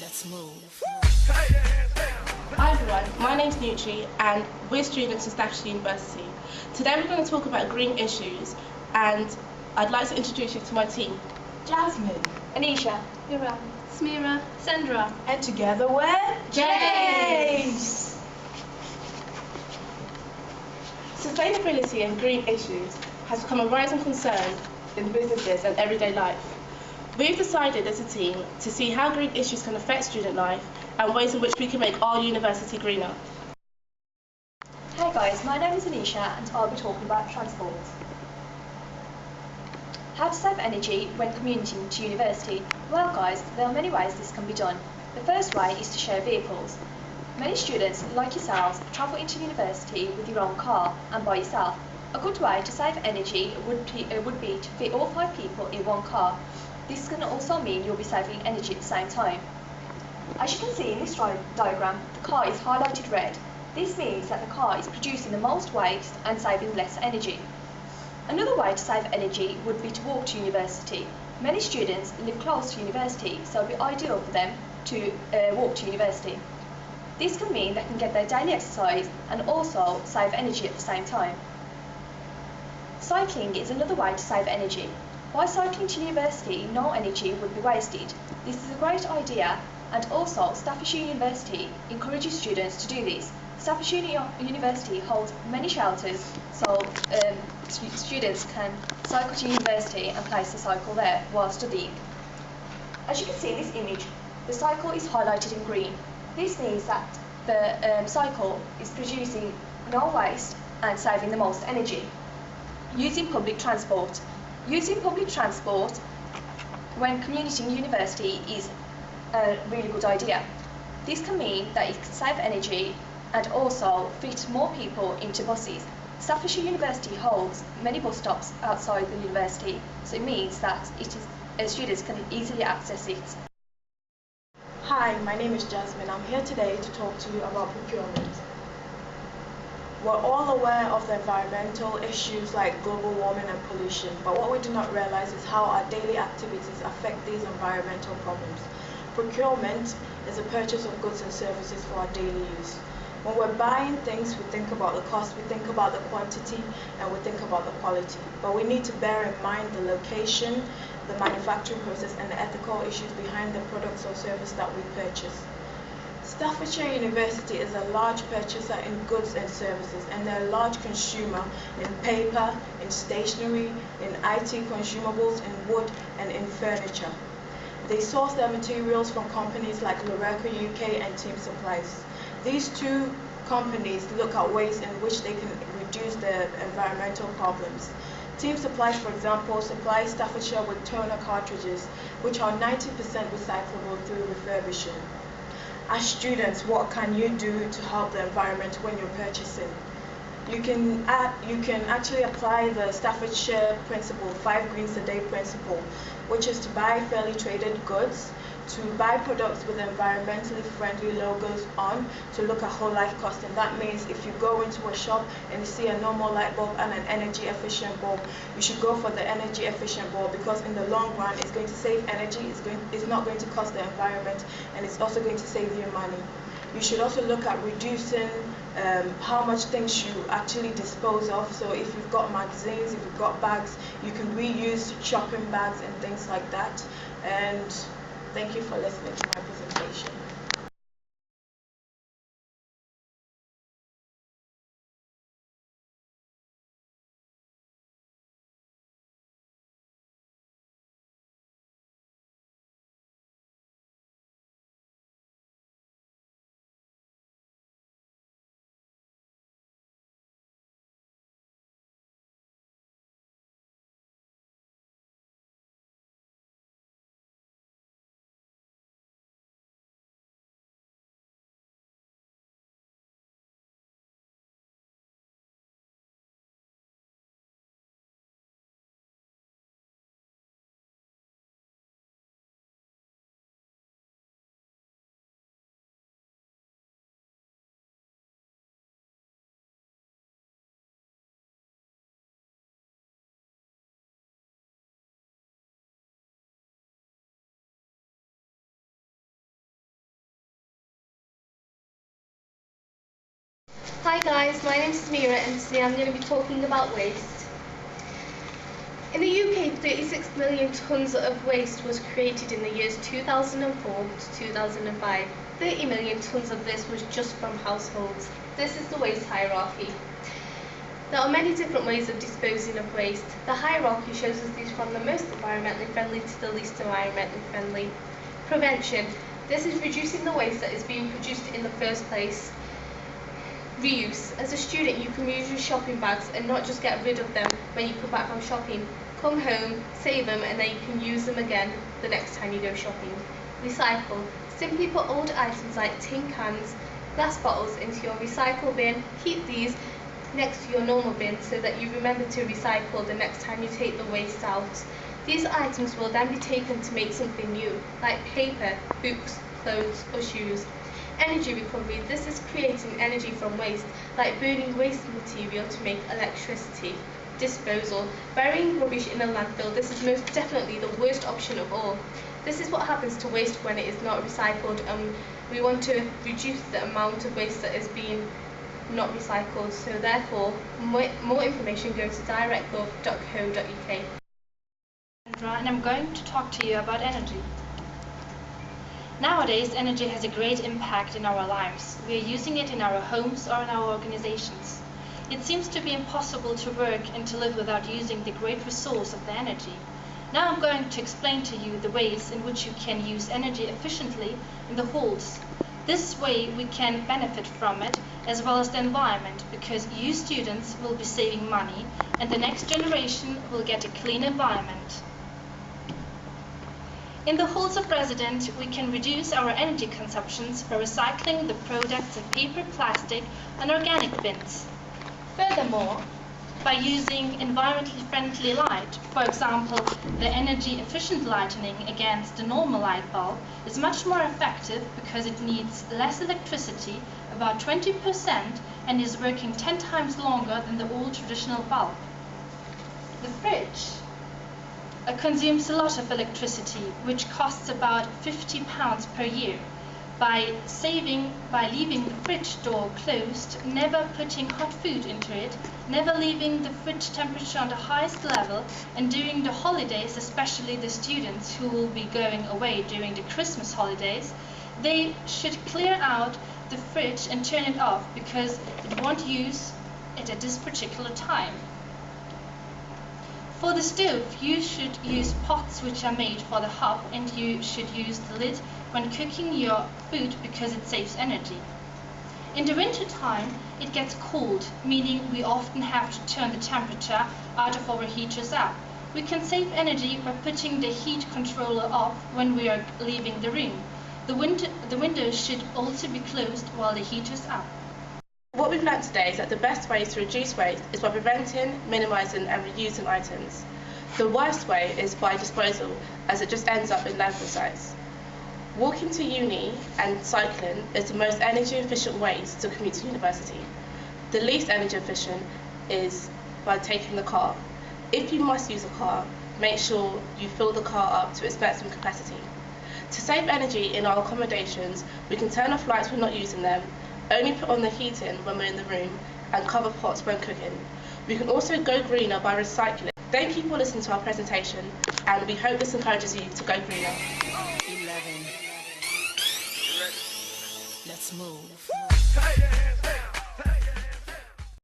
Let's move. Hi everyone, my name's Nutri and we're students at Staffordshire University. Today we're going to talk about green issues and I'd like to introduce you to my team. Jasmine, Anisha, Ira, Smira, Sandra, and together we're James! Sustainability and green issues has become a rising concern in businesses and everyday life. We've decided as a team to see how green issues can affect student life and ways in which we can make our university greener. Hey guys, my name is Anisha and I'll be talking about transport. How to save energy when commuting to university? Well guys, there are many ways this can be done. The first way is to share vehicles. Many students, like yourselves, travel into university with your own car and by yourself. A good way to save energy would be to fit all 5 people in one car. This can also mean you'll be saving energy at the same time. As you can see in this diagram, the car is highlighted red. This means that the car is producing the most waste and saving less energy. Another way to save energy would be to walk to university. Many students live close to university, so it would be ideal for them to walk to university. This can mean they can get their daily exercise and also save energy at the same time. Cycling is another way to save energy. By cycling to university, no energy would be wasted. This is a great idea, and also Staffordshire University encourages students to do this. Staffordshire University holds many shelters, so students can cycle to university and place the cycle there while studying. As you can see in this image, the cycle is highlighted in green. This means that the cycle is producing no waste and saving the most energy. Using public transport. Using public transport when commuting university is a really good idea. This can mean that it can save energy and also fit more people into buses. Staffordshire University holds many bus stops outside the university, so it means that students can easily access it. Hi, my name is Jasmine. I'm here today to talk to you about procurement. We're all aware of the environmental issues like global warming and pollution, but what we do not realize is how our daily activities affect these environmental problems. Procurement is the purchase of goods and services for our daily use. When we're buying things, we think about the cost, we think about the quantity, and we think about the quality. But we need to bear in mind the location, the manufacturing process, and the ethical issues behind the products or service that we purchase. Staffordshire University is a large purchaser in goods and services, and they're a large consumer in paper, in stationery, in IT consumables, in wood, and in furniture. They source their materials from companies like Loreca UK and Team Supplies. These two companies look at ways in which they can reduce the environmental problems. Team Supplies, for example, supplies Staffordshire with toner cartridges, which are 90% recyclable through refurbishing. As students, what can you do to help the environment when you're purchasing? You can actually apply the Staffordshire principle, 5 greens a day principle, which is to buy fairly traded goods, to buy products with environmentally friendly logos on, to look at whole life cost. And that means if you go into a shop and you see a normal light bulb and an energy efficient bulb, you should go for the energy efficient bulb, because in the long run it's going to save energy, it's not going to cost the environment, and it's also going to save you money. You should also look at reducing how much things you actually dispose of. So if you've got magazines, if you've got bags, you can reuse shopping bags and things like that. And thank you for listening to my presentation. guys, my name is Mira and today I'm going to be talking about waste. In the UK, 36 million tonnes of waste was created in the years 2004 to 2005. 30 million tonnes of this was just from households. This is the waste hierarchy. There are many different ways of disposing of waste. The hierarchy shows us these from the most environmentally friendly to the least environmentally friendly. Prevention. This is reducing the waste that is being produced in the first place. Reuse. As a student, you can reuse your shopping bags and not just get rid of them when you come back from shopping. Come home, save them, and then you can use them again the next time you go shopping. Recycle. Simply put old items like tin cans, glass bottles into your recycle bin. Keep these next to your normal bin so that you remember to recycle the next time you take the waste out. These items will then be taken to make something new, like paper, books, clothes, or shoes. Energy recovery. This is creating energy from waste, like burning waste material to make electricity. Disposal. Burying rubbish in a landfill. This is most definitely the worst option of all. This is what happens to waste when it is not recycled, and we want to reduce the amount of waste that is being not recycled. So therefore, more information go to directgov.co.uk. And I'm going to talk to you about energy. Nowadays, energy has a great impact in our lives. We are using it in our homes or in our organizations. It seems to be impossible to work and to live without using the great resource of the energy. Now I'm going to explain to you the ways in which you can use energy efficiently in the halls. This way we can benefit from it as well as the environment, because you students will be saving money and the next generation will get a clean environment. In the halls of residence, we can reduce our energy consumptions by recycling the products of paper, plastic, and organic bins. Furthermore, by using environmentally friendly light, for example, the energy efficient lighting against the normal light bulb is much more effective because it needs less electricity, about 20%, and is working 10 times longer than the old traditional bulb. The fridge consumes a lot of electricity, which costs about £50 per year. By leaving the fridge door closed, never putting hot food into it, never leaving the fridge temperature on the highest level, and during the holidays, especially the students who will be going away during the Christmas holidays, they should clear out the fridge and turn it off because it won't use it at this particular time. For the stove, you should use pots which are made for the hob, and you should use the lid when cooking your food because it saves energy. In the winter time, it gets cold, meaning we often have to turn the temperature out of our heaters up. We can save energy by putting the heat controller off when we are leaving the room. The windows should also be closed while the heat is up. What we've learned today is that the best way to reduce waste is by preventing, minimising and reusing items. The worst way is by disposal, as it just ends up in landfill sites. Walking to uni and cycling is the most energy efficient ways to commute to university. The least energy efficient is by taking the car. If you must use a car, make sure you fill the car up to its maximum capacity. To save energy in our accommodations, we can turn off lights when not using them, only put on the heating when we're in the room, and cover pots when cooking. We can also go greener by recycling. Thank you for listening to our presentation, and we hope this encourages you to go greener. 11. Let's move.